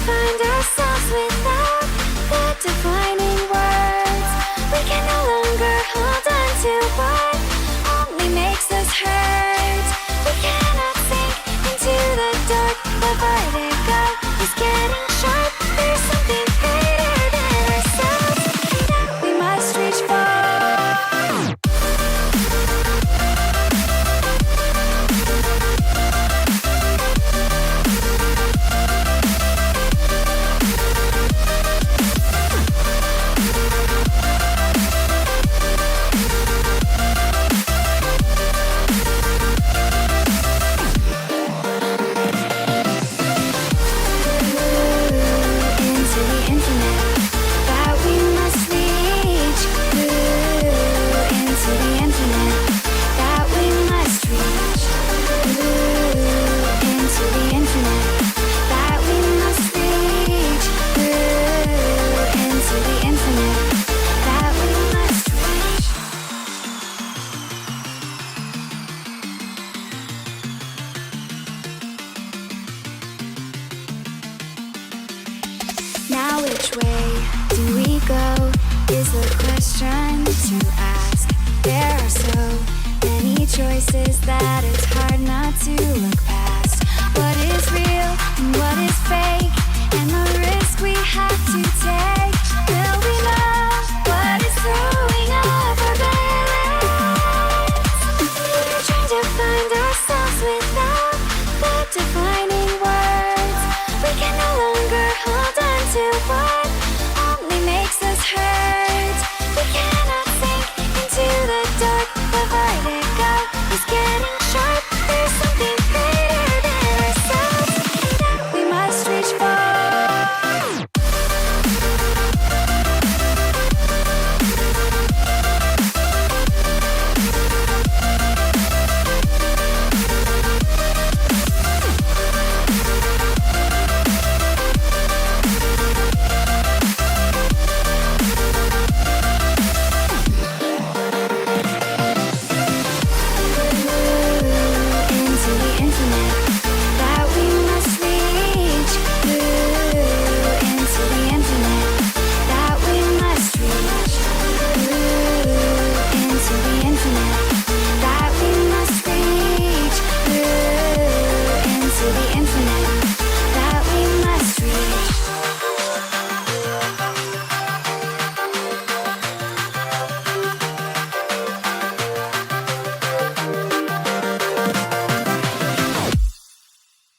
find ourselves without the defining words. We can no longer hold on to what only makes us hurt. We cannot sink into the dark. The vertigo is getting sharp. There's something greater than ourselves that we must reach for. Into the infinite that we must reach. Into the infinite that we must reach. Into the infinite that we must reach. Into the infinite that we must reach. Now which way do we go is the question to ask. There are so many choices that it's hard not to look past. What is real and what is fake, and the risk we have to take. Will we know what is throwing off our balance? We're trying to find ourselves without the defining words. We can no longer hold on to what only makes us hurt. We cannot sink into the dark.